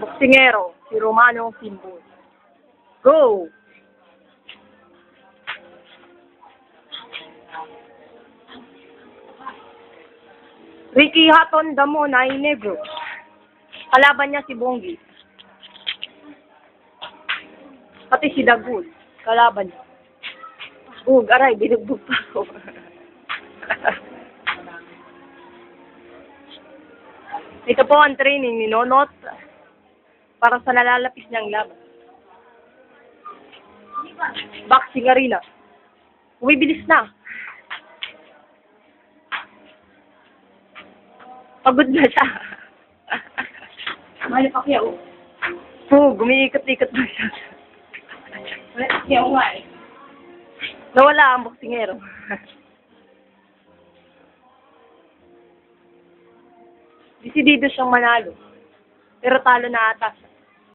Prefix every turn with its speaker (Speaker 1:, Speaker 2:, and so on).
Speaker 1: Boksingero, si Romano Simbol. Go! Ricky Hatton Damo na Negro. Kalaban niya si Bongi. Pati si Dagul. Kalaban niya. Aray, binugbog pa ako. Ito po ang training ni Nonot para sa nalalapis niyang laban. Boxing arena. Umibilis na. Pagod na siya.
Speaker 2: Mali pa kaya o.
Speaker 1: Gumiikot-ikot na siya.
Speaker 2: Kaya o nga eh.
Speaker 1: Nawala ang boksingero. Desidido siyang manalo. Pero talo na ata siya.